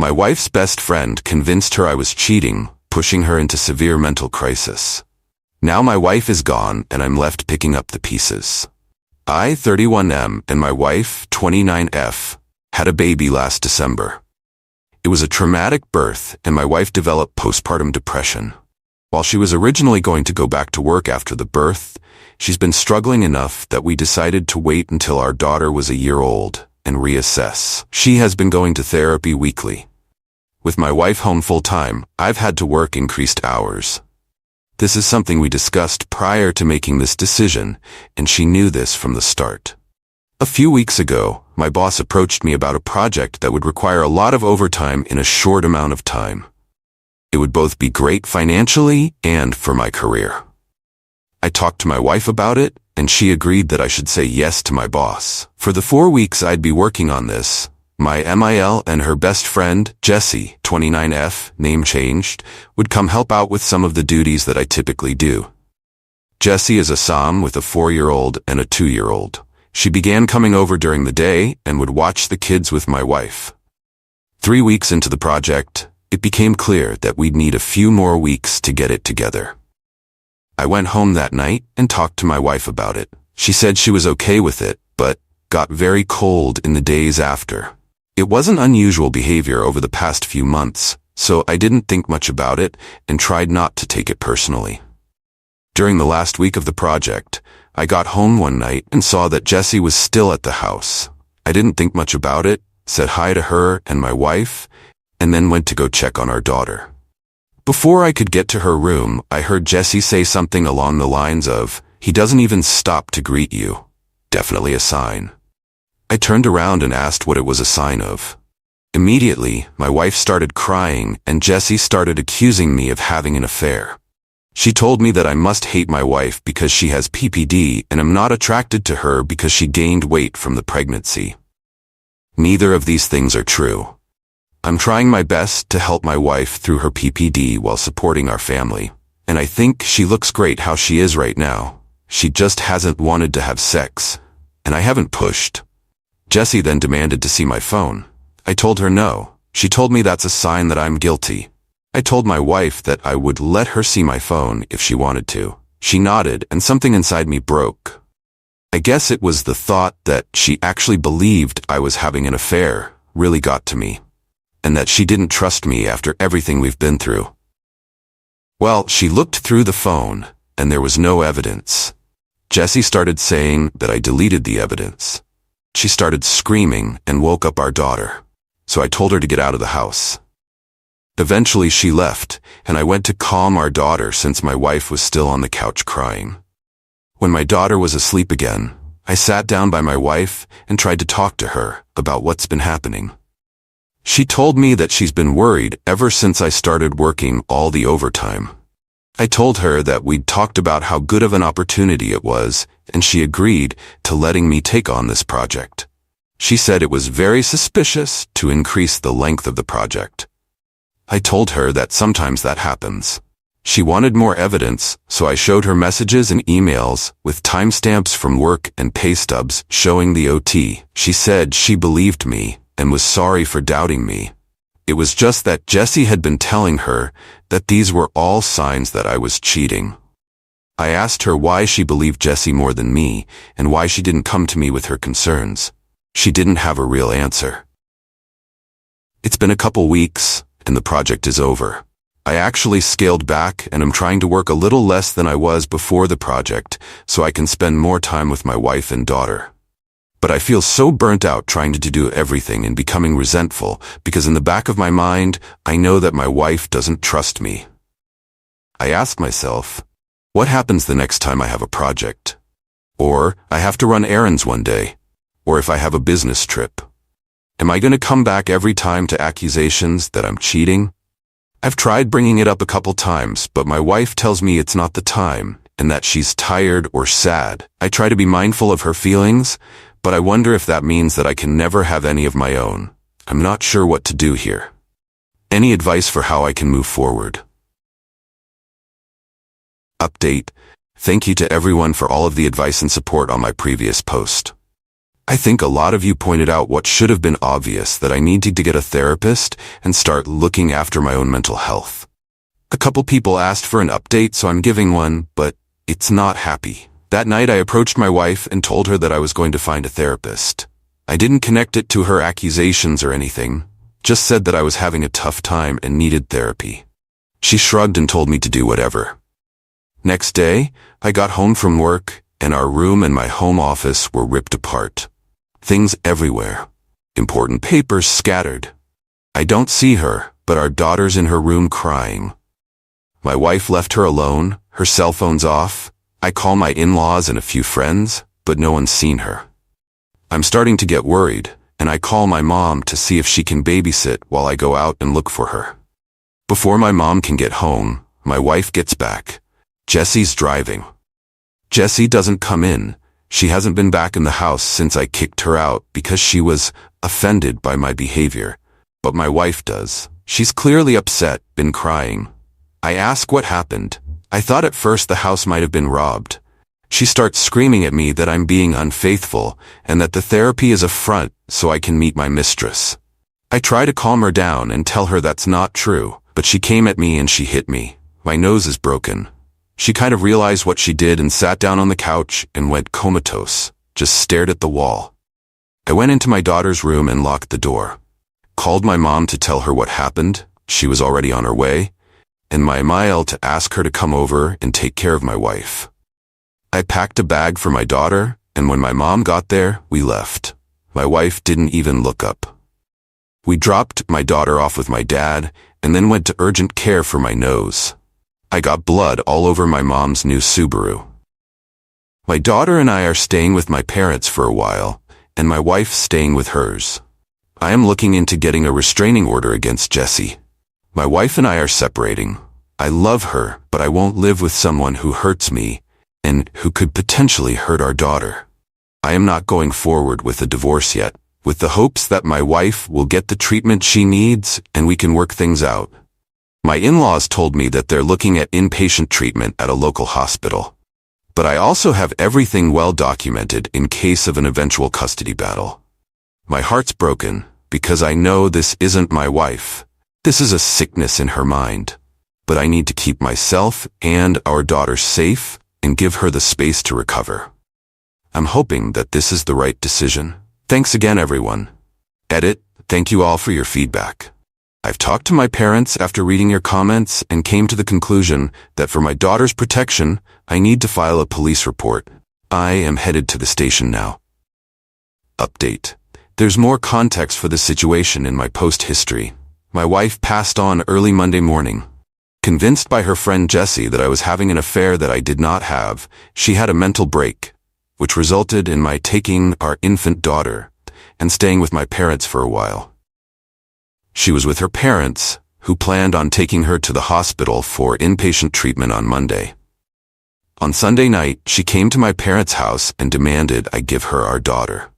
My wife's best friend convinced her I was cheating, pushing her into severe mental crisis. Now my wife is gone and I'm left picking up the pieces. I, 31M, and my wife, 29F, had a baby last December. It was a traumatic birth and my wife developed postpartum depression. While she was originally going to go back to work after the birth, she's been struggling enough that we decided to wait until our daughter was a year old and reassess. She has been going to therapy weekly. With my wife home full-time, I've had to work increased hours. This is something we discussed prior to making this decision, and she knew this from the start. A few weeks ago, my boss approached me about a project that would require a lot of overtime in a short amount of time. It would both be great financially and for my career. I talked to my wife about it, and she agreed that I should say yes to my boss. For the 4 weeks I'd be working on this, my MIL and her best friend, Jessie, 29F, name changed, would come help out with some of the duties that I typically do. Jessie is a Som with a 4-year-old and a 2-year-old. She began coming over during the day and would watch the kids with my wife. 3 weeks into the project, it became clear that we'd need a few more weeks to get it together. I went home that night and talked to my wife about it. She said she was okay with it, but got very cold in the days after. It wasn't unusual behavior over the past few months, so I didn't think much about it and tried not to take it personally. During the last week of the project, I got home one night and saw that Jessie was still at the house. I didn't think much about it, said hi to her and my wife, and then went to go check on our daughter. Before I could get to her room, I heard Jessie say something along the lines of, "He doesn't even stop to greet you. Definitely a sign." I turned around and asked what it was a sign of. Immediately, my wife started crying and Jessie started accusing me of having an affair. She told me that I must hate my wife because she has PPD and am not attracted to her because she gained weight from the pregnancy. Neither of these things are true. I'm trying my best to help my wife through her PPD while supporting our family, and I think she looks great how she is right now. She just hasn't wanted to have sex, and I haven't pushed. Jessie then demanded to see my phone. I told her no. She told me that's a sign that I'm guilty. I told my wife that I would let her see my phone if she wanted to. She nodded, and something inside me broke. I guess it was the thought that she actually believed I was having an affair really got to me, and that she didn't trust me after everything we've been through. Well, she looked through the phone, and there was no evidence. Jessie started saying that I deleted the evidence. She started screaming and woke up our daughter, so I told her to get out of the house. Eventually she left, and I went to calm our daughter since my wife was still on the couch crying. When my daughter was asleep again, I sat down by my wife and tried to talk to her about what's been happening. She told me that she's been worried ever since I started working all the overtime. I told her that we'd talked about how good of an opportunity it was, and she agreed to letting me take on this project. She said it was very suspicious to increase the length of the project. I told her that sometimes that happens. She wanted more evidence, so I showed her messages and emails with timestamps from work and pay stubs showing the OT. She said she believed me and was sorry for doubting me. It was just that Jessie had been telling her that these were all signs that I was cheating. I asked her why she believed Jessie more than me and why she didn't come to me with her concerns. She didn't have a real answer. It's been a couple weeks, and the project is over. I actually scaled back and am trying to work a little less than I was before the project so I can spend more time with my wife and daughter. But I feel so burnt out trying to do everything and becoming resentful because in the back of my mind, I know that my wife doesn't trust me. I ask myself, what happens the next time I have a project? Or I have to run errands one day? Or if I have a business trip? Am I going to come back every time to accusations that I'm cheating? I've tried bringing it up a couple times, but my wife tells me it's not the time and that she's tired or sad. I try to be mindful of her feelings, but I wonder if that means that I can never have any of my own. I'm not sure what to do here. Any advice for how I can move forward? Update. Thank you to everyone for all of the advice and support on my previous post. I think a lot of you pointed out what should have been obvious, that I needed to get a therapist and start looking after my own mental health. A couple people asked for an update, so I'm giving one, but it's not happy. That night I approached my wife and told her that I was going to find a therapist. I didn't connect it to her accusations or anything, just said that I was having a tough time and needed therapy. She shrugged and told me to do whatever. Next day, I got home from work, and our room and my home office were ripped apart. Things everywhere. Important papers scattered. I don't see her, but our daughter's in her room crying. My wife left her alone, her cell phone's off. I call my in-laws and a few friends, but no one's seen her. I'm starting to get worried, and I call my mom to see if she can babysit while I go out and look for her. Before my mom can get home, my wife gets back. Jesse's driving. Jessie doesn't come in. She hasn't been back in the house since I kicked her out because she was offended by my behavior. But my wife does. She's clearly upset, been crying. I ask what happened. I thought at first the house might have been robbed. She starts screaming at me that I'm being unfaithful and that the therapy is a front so I can meet my mistress. I try to calm her down and tell her that's not true, but she came at me and she hit me. My nose is broken. She kind of realized what she did and sat down on the couch and went comatose, just stared at the wall. I went into my daughter's room and locked the door. Called my mom to tell her what happened. She was already on her way. And my email to ask her to come over and take care of my wife. I packed a bag for my daughter, and when my mom got there, we left. My wife didn't even look up. We dropped my daughter off with my dad, and then went to urgent care for my nose. I got blood all over my mom's new Subaru. My daughter and I are staying with my parents for a while, and my wife's staying with hers. I am looking into getting a restraining order against Jessie. My wife and I are separating. I love her, but I won't live with someone who hurts me and who could potentially hurt our daughter. I am not going forward with a divorce yet, with the hopes that my wife will get the treatment she needs and we can work things out. My in-laws told me that they're looking at inpatient treatment at a local hospital. But I also have everything well documented in case of an eventual custody battle. My heart's broken because I know this isn't my wife. This is a sickness in her mind. But I need to keep myself and our daughter safe and give her the space to recover. I'm hoping that this is the right decision. Thanks again, everyone. Edit, thank you all for your feedback. I've talked to my parents after reading your comments and came to the conclusion that for my daughter's protection, I need to file a police report. I am headed to the station now. Update. There's more context for the situation in my post history. My wife passed on early Monday morning. Convinced by her friend Jessie that I was having an affair that I did not have, she had a mental break, which resulted in my taking our infant daughter and staying with my parents for a while. She was with her parents, who planned on taking her to the hospital for inpatient treatment on Monday. On Sunday night, she came to my parents' house and demanded I give her our daughter.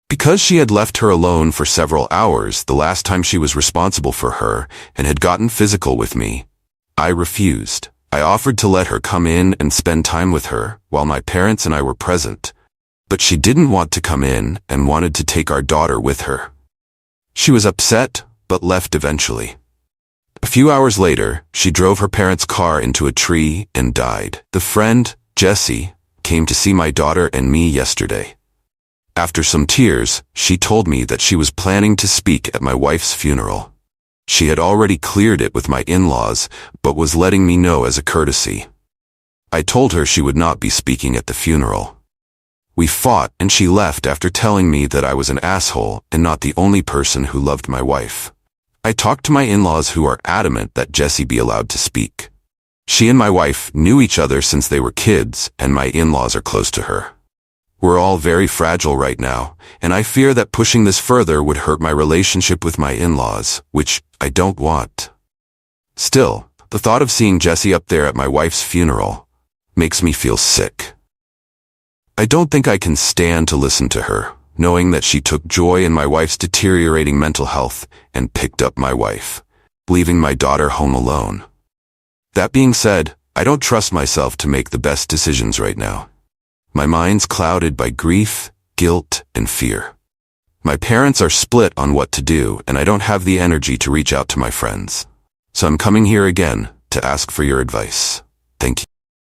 Because she had left her alone for several hours the last time she was responsible for her and had gotten physical with me, I refused. I offered to let her come in and spend time with her while my parents and I were present, but she didn't want to come in and wanted to take our daughter with her. She was upset, but left eventually. A few hours later, she drove her parents' car into a tree and died. The friend, Jessie, came to see my daughter and me yesterday. After some tears, she told me that she was planning to speak at my wife's funeral. She had already cleared it with my in-laws, but was letting me know as a courtesy. I told her she would not be speaking at the funeral. We fought and she left after telling me that I was an asshole and not the only person who loved my wife. I talked to my in-laws who are adamant that Jessie be allowed to speak. She and my wife knew each other since they were kids, and my in-laws are close to her. We're all very fragile right now, and I fear that pushing this further would hurt my relationship with my in-laws, which I don't want. Still, the thought of seeing Jessie up there at my wife's funeral makes me feel sick. I don't think I can stand to listen to her, knowing that she took joy in my wife's deteriorating mental health and picked up my wife, leaving my daughter home alone. That being said, I don't trust myself to make the best decisions right now. My mind's clouded by grief, guilt, and fear. My parents are split on what to do, and I don't have the energy to reach out to my friends. So I'm coming here again to ask for your advice. Thank you.